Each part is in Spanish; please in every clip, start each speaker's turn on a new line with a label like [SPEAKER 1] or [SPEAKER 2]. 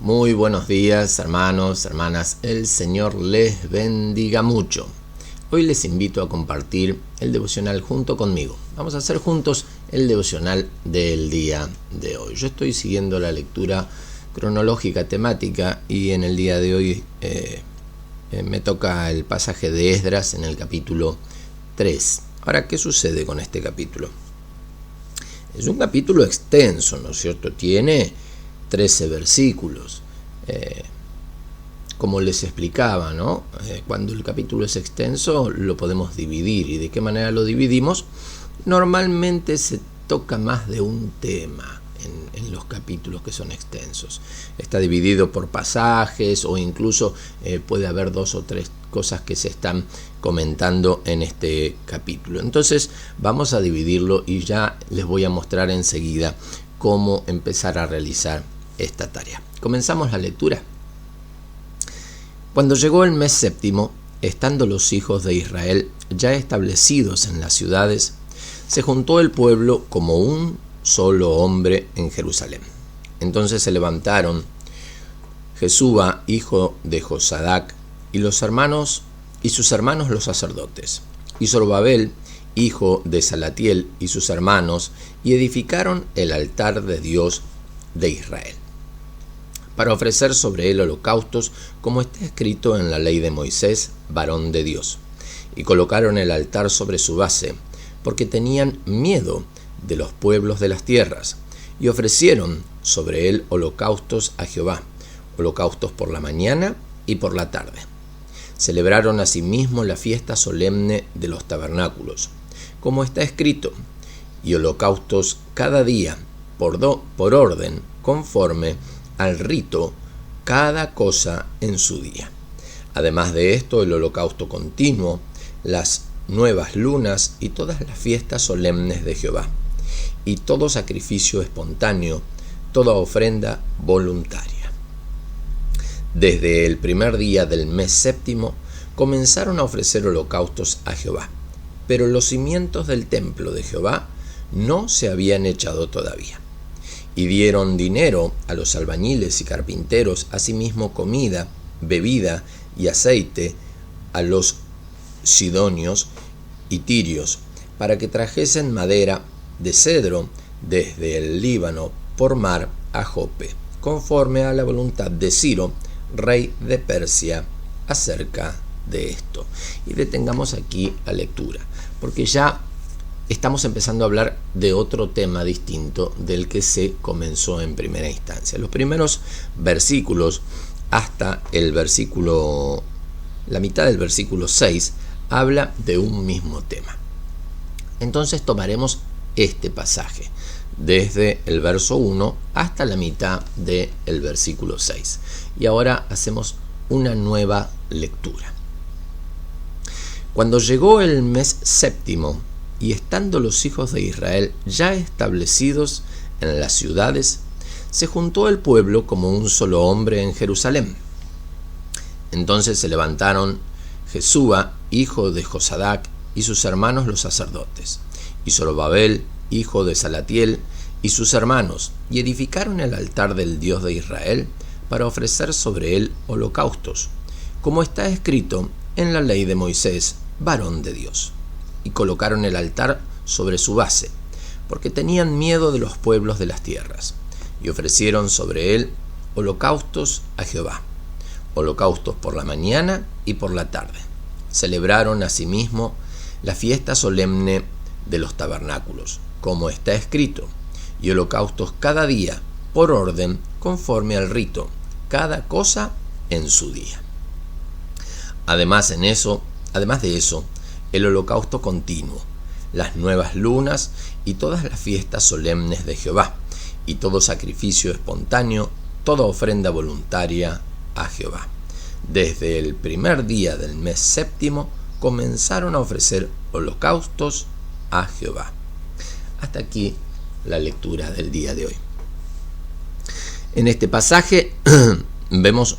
[SPEAKER 1] Muy buenos días, hermanos, hermanas. El Señor les bendiga mucho. Hoy les invito a compartir el devocional junto conmigo. Vamos a hacer juntos el devocional del día de hoy. Yo estoy siguiendo la lectura cronológica temática y en el día de hoy me toca el pasaje de Esdras en el capítulo 3. Ahora, ¿qué sucede con este capítulo? Es un capítulo extenso, ¿no es cierto? Tiene 13 versículos. Como les explicaba, ¿no? Cuando el capítulo es extenso lo podemos dividir. ¿Y de qué manera lo dividimos? Normalmente se toca más de un tema en los capítulos que son extensos. Está dividido por pasajes o incluso puede haber 2 o 3 cosas que se están comentando en este capítulo. Entonces vamos a dividirlo y ya les voy a mostrar enseguida cómo empezar a realizar esta tarea. Comenzamos la lectura. Cuando llegó el mes séptimo, estando los hijos de Israel ya establecidos en las ciudades, se juntó el pueblo como un solo hombre en Jerusalén. Entonces se levantaron Jesúa, hijo de Josadac, y sus hermanos los sacerdotes, y Zorobabel, hijo de Salatiel, y sus hermanos, y edificaron el altar de Dios de Israel, para ofrecer sobre él holocaustos, como está escrito en la ley de Moisés, varón de Dios. Y colocaron el altar sobre su base, porque tenían miedo de los pueblos de las tierras, y ofrecieron sobre él holocaustos a Jehová, holocaustos por la mañana y por la tarde. Celebraron asimismo la fiesta solemne de los tabernáculos, como está escrito, y holocaustos cada día, por orden, conforme al rito, cada cosa en su día. Además de esto, el holocausto continuo, las nuevas lunas y todas las fiestas solemnes de Jehová, y todo sacrificio espontáneo, toda ofrenda voluntaria. Desde el primer día del mes séptimo comenzaron a ofrecer holocaustos a Jehová, pero los cimientos del templo de Jehová no se habían echado todavía. Y dieron dinero a los albañiles y carpinteros, asimismo comida, bebida y aceite a los sidonios y tirios, para que trajesen madera de cedro desde el Líbano por mar a Jope, conforme a la voluntad de Ciro, rey de Persia, acerca de esto. Y detengamos aquí la lectura, porque ya estamos empezando a hablar de otro tema distinto del que se comenzó en primera instancia. Los primeros versículos hasta la mitad del versículo 6 habla de un mismo tema. Entonces tomaremos este pasaje desde el verso 1 hasta la mitad del versículo 6. Y ahora hacemos una nueva lectura. Cuando llegó el mes séptimo, y estando los hijos de Israel ya establecidos en las ciudades, se juntó el pueblo como un solo hombre en Jerusalén. Entonces se levantaron Jesúa, hijo de Josadac, y sus hermanos los sacerdotes, y Zorobabel, hijo de Salatiel, y sus hermanos, y edificaron el altar del Dios de Israel, para ofrecer sobre él holocaustos, como está escrito en la ley de Moisés, varón de Dios. Y colocaron el altar sobre su base, porque tenían miedo de los pueblos de las tierras, y ofrecieron sobre él holocaustos a Jehová, holocaustos por la mañana y por la tarde. Celebraron asimismo la fiesta solemne de los tabernáculos, como está escrito, y holocaustos cada día, por orden, conforme al rito, cada cosa en su día. Además de eso, el holocausto continuo, las nuevas lunas y todas las fiestas solemnes de Jehová, y todo sacrificio espontáneo, toda ofrenda voluntaria a Jehová. Desde el primer día del mes séptimo comenzaron a ofrecer holocaustos a Jehová. Hasta aquí la lectura del día de hoy. En este pasaje vemos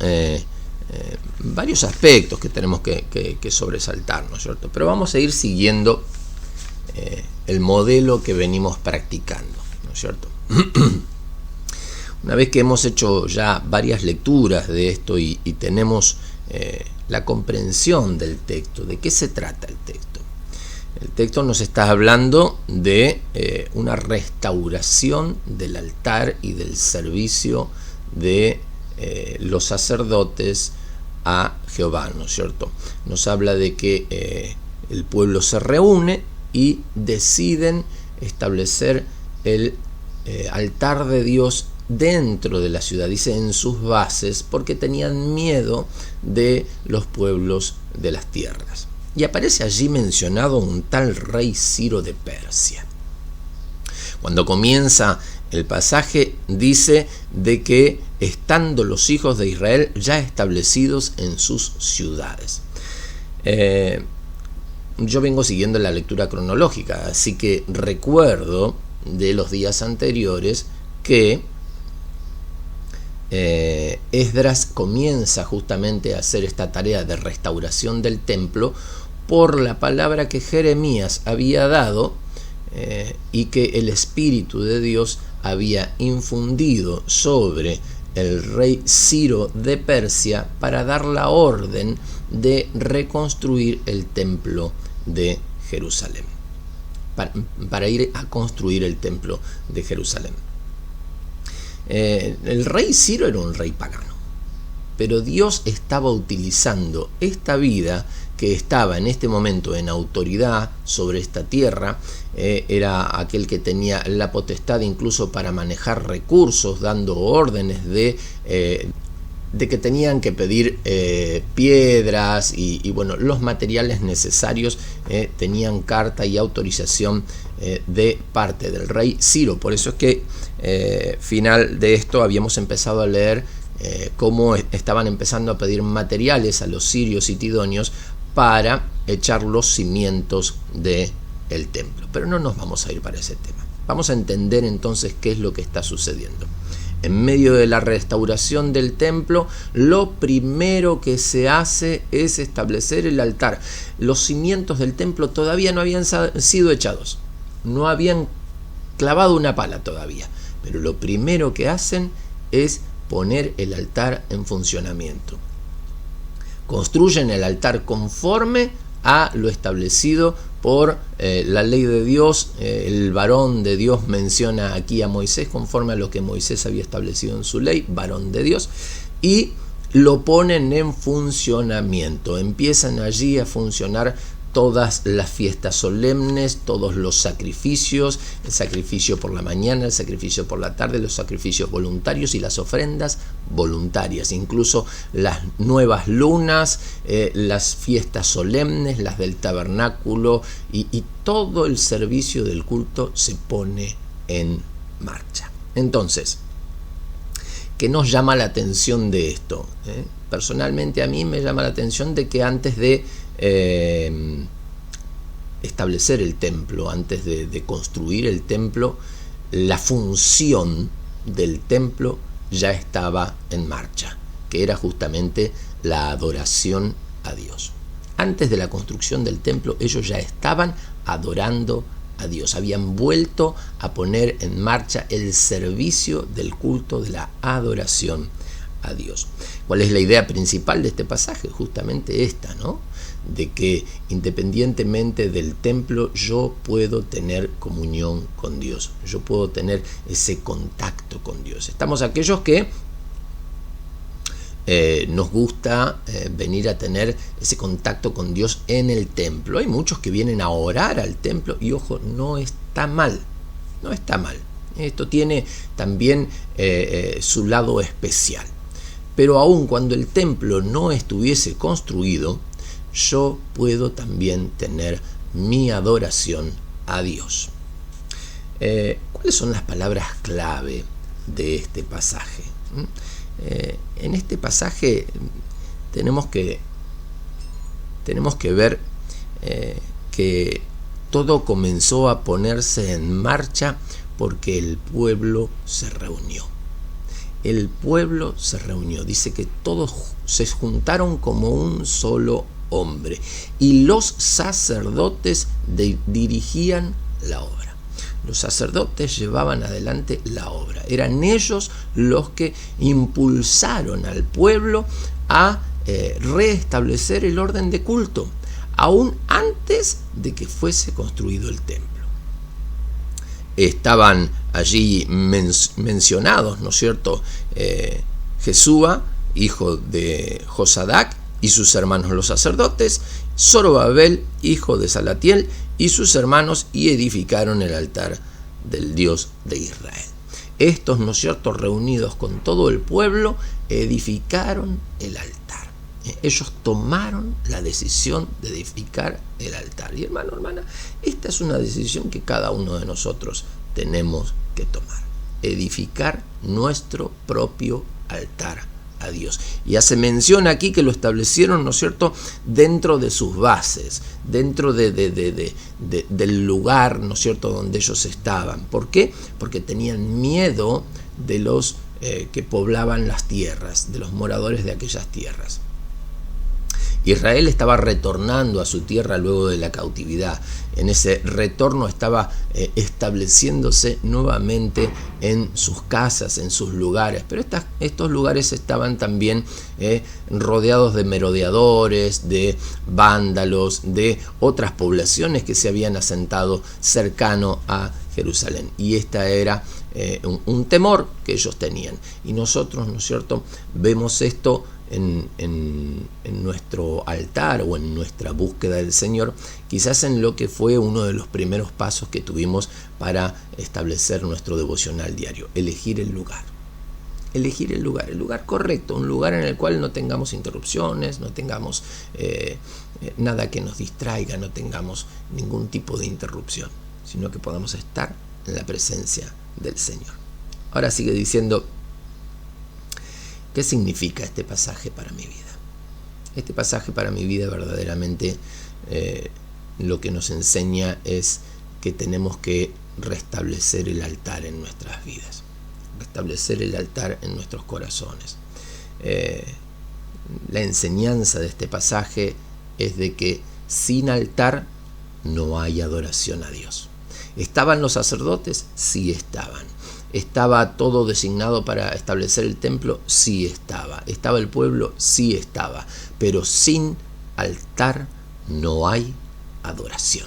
[SPEAKER 1] varios aspectos que tenemos que sobresaltar, ¿no es cierto? Pero vamos a ir siguiendo el modelo que venimos practicando, ¿no es cierto? Una vez que hemos hecho ya varias lecturas de esto y tenemos la comprensión del texto, ¿de qué se trata el texto? El texto nos está hablando de una restauración del altar y del servicio de los sacerdotes a Jehová, ¿no es cierto? Nos habla de que el pueblo se reúne y deciden establecer el altar de Dios dentro de la ciudad, dice en sus bases, porque tenían miedo de los pueblos de las tierras. Y aparece allí mencionado un tal rey Ciro de Persia. Cuando comienza el pasaje dice de que estando los hijos de Israel ya establecidos en sus ciudades. Yo vengo siguiendo la lectura cronológica, así que recuerdo de los días anteriores que Esdras comienza justamente a hacer esta tarea de restauración del templo por la palabra que Jeremías había dado y que el Espíritu de Dios había infundido sobre el rey Ciro de Persia para dar la orden de reconstruir el templo de Jerusalén, para ir a construir el templo de Jerusalén. El rey Ciro era un rey pagano, pero Dios estaba utilizando esta vida que estaba en este momento en autoridad sobre esta tierra. Era aquel que tenía la potestad incluso para manejar recursos, dando órdenes de que tenían que pedir piedras y bueno, los materiales necesarios tenían carta y autorización de parte del rey Ciro. Por eso es que final de esto habíamos empezado a leer cómo estaban empezando a pedir materiales a los sirios y tidonios para echar los cimientos del templo. Pero no nos vamos a ir para ese tema. Vamos a entender entonces qué es lo que está sucediendo. En medio de la restauración del templo, lo primero que se hace es establecer el altar. Los cimientos del templo todavía no habían sido echados, no habían clavado una pala todavía, pero lo primero que hacen es poner el altar en funcionamiento. Construyen el altar conforme a lo establecido por la ley de Dios. El varón de Dios menciona aquí a Moisés conforme a lo que Moisés había establecido en su ley, varón de Dios, y lo ponen en funcionamiento. Empiezan allí a funcionar todas las fiestas solemnes, todos los sacrificios, el sacrificio por la mañana, el sacrificio por la tarde, los sacrificios voluntarios y las ofrendas voluntarias, incluso las nuevas lunas, las fiestas solemnes, las del tabernáculo y todo el servicio del culto se pone en marcha. Entonces, ¿qué nos llama la atención de esto? Personalmente a mí me llama la atención de que antes de establecer el templo, antes de construir el templo, la función del templo ya estaba en marcha, que era justamente la adoración a Dios. Antes de la construcción del templo, ellos ya estaban adorando a Dios, habían vuelto a poner en marcha el servicio del culto, de la adoración a Dios. ¿Cuál es la idea principal de este pasaje? Justamente esta, ¿no? De que independientemente del templo yo puedo tener comunión con Dios, yo puedo tener ese contacto con Dios. Estamos aquellos que nos gusta venir a tener ese contacto con Dios en el templo. Hay muchos que vienen a orar al templo y ojo, no está mal, no está mal. Esto tiene también su lado especial. Pero aun cuando el templo no estuviese construido, yo puedo también tener mi adoración a Dios. ¿Cuáles son las palabras clave de este pasaje? En este pasaje tenemos que ver que todo comenzó a ponerse en marcha porque el pueblo se reunió. El pueblo se reunió, dice que todos se juntaron como un solo hombre y los sacerdotes dirigían la obra. Los sacerdotes llevaban adelante la obra. Eran ellos los que impulsaron al pueblo a restablecer el orden de culto, aún antes de que fuese construido el templo. Estaban allí mencionados, ¿no es cierto?, Jesúa, hijo de Josadac, y sus hermanos los sacerdotes, Zorobabel, hijo de Salatiel, y sus hermanos, y edificaron el altar del Dios de Israel. Estos, ¿no es cierto?, reunidos con todo el pueblo, edificaron el altar. Ellos tomaron la decisión de edificar el altar. Y hermana, esta es una decisión que cada uno de nosotros tenemos que tomar. Edificar nuestro propio altar a Dios. Y hace mención aquí que lo establecieron, ¿no es cierto?, dentro de sus bases, dentro del lugar, ¿no es cierto?, donde ellos estaban. ¿Por qué? Porque tenían miedo de los que poblaban las tierras, de los moradores de aquellas tierras. Israel estaba retornando a su tierra luego de la cautividad. En ese retorno estaba estableciéndose nuevamente en sus casas, en sus lugares. Pero estos lugares estaban también rodeados de merodeadores, de vándalos, de otras poblaciones que se habían asentado cercano a Jerusalén. Y esta era un temor que ellos tenían. Y nosotros, ¿no es cierto?, vemos esto en nuestro altar o en nuestra búsqueda del Señor, quizás en lo que fue uno de los primeros pasos que tuvimos para establecer nuestro devocional diario: elegir el lugar. Elegir el lugar correcto, un lugar en el cual no tengamos interrupciones, no tengamos nada que nos distraiga, no tengamos ningún tipo de interrupción, sino que podamos estar en la presencia del Señor. Ahora sigue diciendo: ¿qué significa este pasaje para mi vida? Este pasaje para mi vida verdaderamente lo que nos enseña es que tenemos que restablecer el altar en nuestras vidas, restablecer el altar en nuestros corazones. La enseñanza de este pasaje es de que sin altar no hay adoración a Dios. ¿Estaban los sacerdotes? Sí estaban. ¿Estaba todo designado para establecer el templo? Sí estaba. ¿Estaba el pueblo? Sí estaba. Pero sin altar no hay adoración.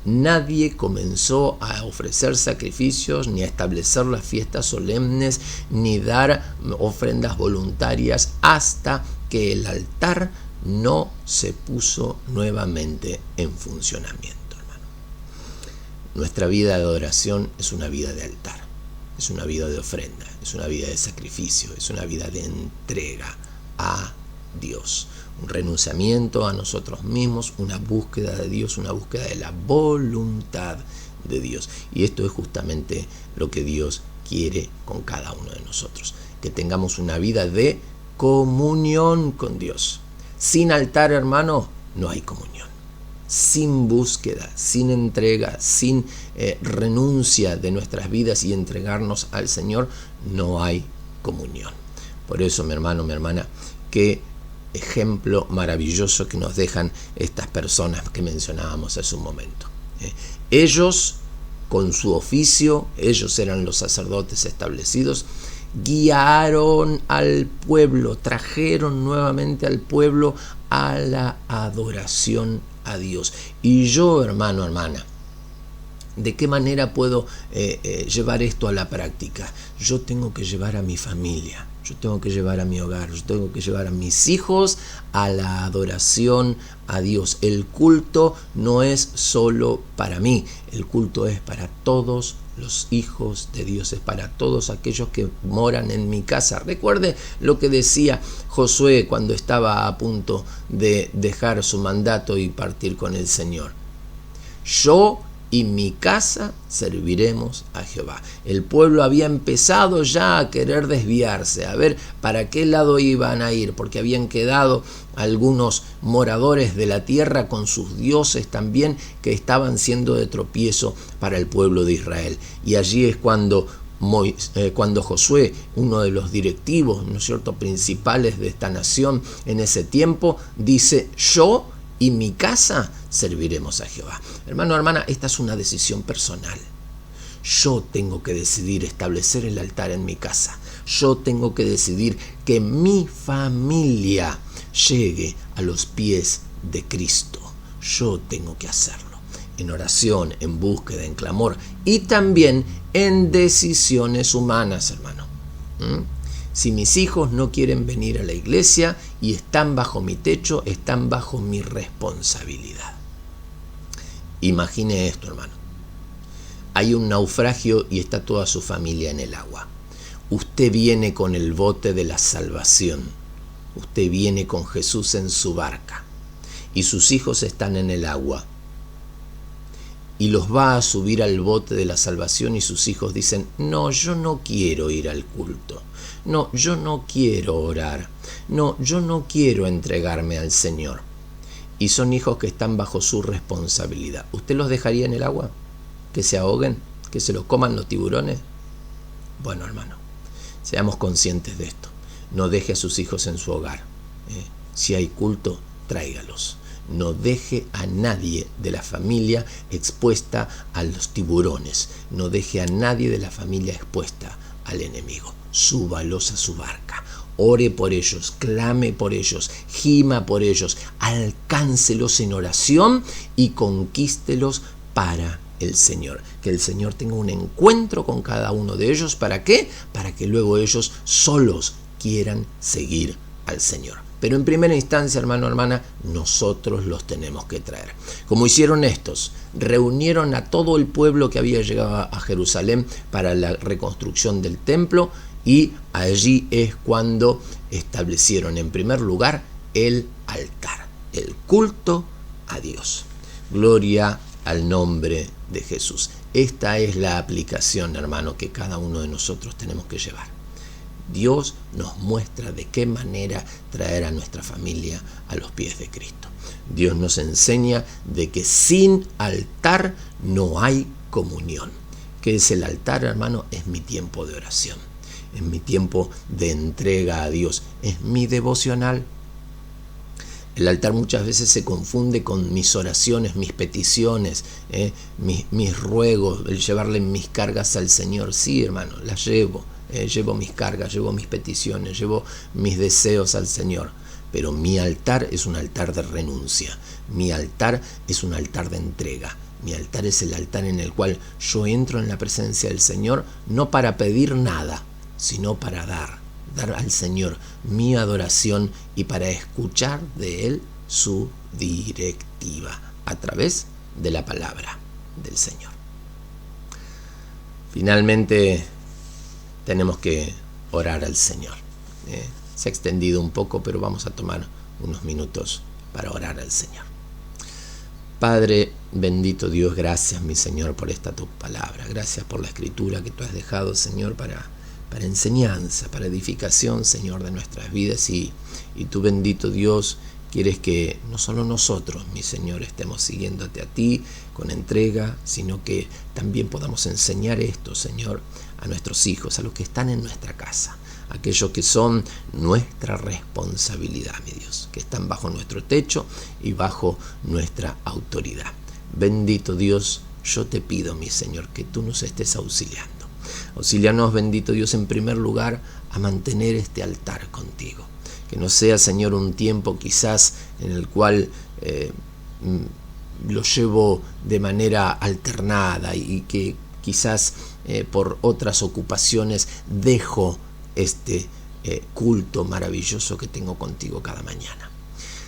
[SPEAKER 1] Nadie comenzó a ofrecer sacrificios, ni a establecer las fiestas solemnes, ni dar ofrendas voluntarias hasta que el altar no se puso nuevamente en funcionamiento, hermano. Nuestra vida de adoración es una vida de altar. Es una vida de ofrenda, es una vida de sacrificio, es una vida de entrega a Dios. Un renunciamiento a nosotros mismos, una búsqueda de Dios, una búsqueda de la voluntad de Dios. Y esto es justamente lo que Dios quiere con cada uno de nosotros. Que tengamos una vida de comunión con Dios. Sin altar, hermano, no hay comunión. Sin búsqueda, sin entrega, sin renuncia de nuestras vidas y entregarnos al Señor, no hay comunión. Por eso, mi hermano, mi hermana, qué ejemplo maravilloso que nos dejan estas personas que mencionábamos hace un momento. Ellos, con su oficio, ellos eran los sacerdotes establecidos, guiaron al pueblo, trajeron nuevamente al pueblo a la adoración a Dios. Y yo, hermano, hermana, ¿de qué manera puedo llevar esto a la práctica? Yo tengo que llevar a mi familia, yo tengo que llevar a mi hogar, yo tengo que llevar a mis hijos a la adoración a Dios. El culto no es solo para mí, el culto es para todos los hijos de Dios, es para todos aquellos que moran en mi casa. Recuerde lo que decía Josué cuando estaba a punto de dejar su mandato y partir con el Señor: yo y mi casa serviremos a Jehová. El pueblo había empezado ya a querer desviarse, a ver para qué lado iban a ir, porque habían quedado algunos moradores de la tierra con sus dioses también, que estaban siendo de tropiezo para el pueblo de Israel. Y allí es cuando Josué, uno de los directivos, ¿no es cierto?, principales de esta nación en ese tiempo, dice: yo y mi casa serviremos a Jehová. Hermano, hermana, esta es una decisión personal. Yo tengo que decidir establecer el altar en mi casa. Yo tengo que decidir que mi familia llegue a los pies de Cristo. Yo tengo que hacerlo en oración, en búsqueda, en clamor y también en decisiones humanas, hermano. Si mis hijos no quieren venir a la iglesia y están bajo mi techo, están bajo mi responsabilidad. Imagine esto, hermano. Hay un naufragio y está toda su familia en el agua. Usted viene con el bote de la salvación. Usted viene con Jesús en su barca. Y sus hijos están en el agua. Y los va a subir al bote de la salvación y sus hijos dicen, no, yo no quiero ir al culto. No, yo no quiero orar. No, yo no quiero entregarme al Señor. Y son hijos que están bajo su responsabilidad. ¿Usted los dejaría en el agua? ¿Que se ahoguen? ¿Que se los coman los tiburones? Bueno, hermano, seamos conscientes de esto. No deje a sus hijos en su hogar. Si hay culto, tráigalos. No deje a nadie de la familia expuesta a los tiburones. No deje a nadie de la familia expuesta al enemigo. Súbalos a su barca. Ore por ellos, clame por ellos, gima por ellos, alcáncelos en oración y conquístelos para el Señor. Que el Señor tenga un encuentro con cada uno de ellos. ¿Para qué? Para que luego ellos solos quieran seguir al Señor. Pero en primera instancia, hermano, hermana, nosotros los tenemos que traer. Como hicieron estos, reunieron a todo el pueblo que había llegado a Jerusalén para la reconstrucción del templo y allí es cuando establecieron en primer lugar el altar, el culto a Dios. Gloria al nombre de Jesús. Esta es la aplicación, hermano, que cada uno de nosotros tenemos que llevar. Dios nos muestra de qué manera traer a nuestra familia a los pies de Cristo. Dios nos enseña de que sin altar no hay comunión. ¿Qué es el altar, hermano? Es mi tiempo de oración, es mi tiempo de entrega a Dios, es mi devocional. El altar muchas veces se confunde con mis oraciones, mis peticiones, mis ruegos, el llevarle mis cargas al Señor. Sí, hermano, las llevo. Llevo mis cargas, llevo mis peticiones, llevo mis deseos al Señor. Pero mi altar es un altar de renuncia. Mi altar es un altar de entrega. Mi altar es el altar en el cual yo entro en la presencia del Señor, no para pedir nada, sino para dar al Señor mi adoración y para escuchar de Él su directiva a través de la palabra del Señor. Finalmente, tenemos que orar al Señor. Se ha extendido un poco, pero vamos a tomar unos minutos para orar al Señor. Padre, bendito Dios, gracias, mi Señor, por esta tu palabra. Gracias por la escritura que tú has dejado, Señor, para enseñanza, para edificación, Señor, de nuestras vidas. Y tú, bendito Dios, quieres que no solo nosotros, mi Señor, estemos siguiéndote a ti con entrega, sino que también podamos enseñar esto, Señor, a nuestros hijos, a los que están en nuestra casa, aquellos que son nuestra responsabilidad, mi Dios, que están bajo nuestro techo y bajo nuestra autoridad. Bendito Dios, yo te pido, mi Señor, que tú nos estés auxiliando. Auxílianos, bendito Dios, en primer lugar, a mantener este altar contigo. Que no sea, Señor, un tiempo quizás en el cual lo llevo de manera alternada y que quizás por otras ocupaciones dejo este culto maravilloso que tengo contigo cada mañana,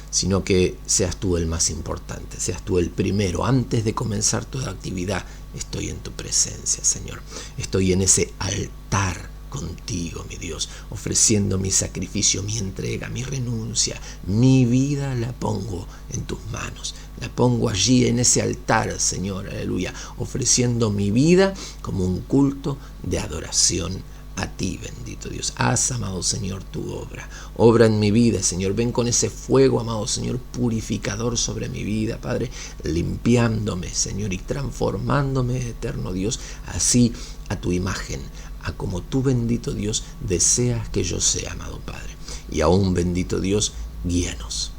[SPEAKER 1] sino que seas tú el más importante, seas tú el primero. Antes de comenzar toda actividad, estoy en tu presencia, Señor. Estoy en ese altar contigo, mi Dios, ofreciendo mi sacrificio, mi entrega, mi renuncia. Mi vida la pongo en tus manos. La pongo allí en ese altar, Señor, aleluya, ofreciendo mi vida como un culto de adoración a ti, bendito Dios. Haz, amado Señor, tu obra. Obra en mi vida, Señor. Ven con ese fuego, amado Señor, purificador sobre mi vida, Padre, limpiándome, Señor, y transformándome, eterno Dios, así a tu imagen, a como tú, bendito Dios, deseas que yo sea, amado Padre. Y aún, bendito Dios, guíanos.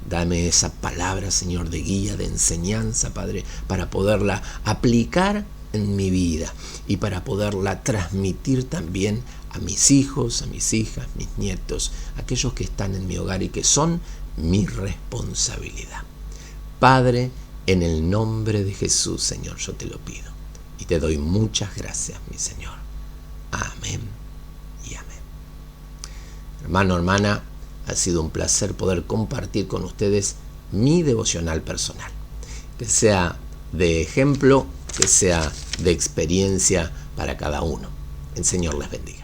[SPEAKER 1] Dame esa palabra, Señor, de guía, de enseñanza, Padre, para poderla aplicar en mi vida y para poderla transmitir también a mis hijos, a mis hijas, mis nietos, aquellos que están en mi hogar y que son mi responsabilidad. Padre, en el nombre de Jesús, Señor, yo te lo pido y te doy muchas gracias, mi Señor. Amén y amén. Hermano, hermana, ha sido un placer poder compartir con ustedes mi devocional personal. Que sea de ejemplo, que sea de experiencia para cada uno. El Señor les bendiga.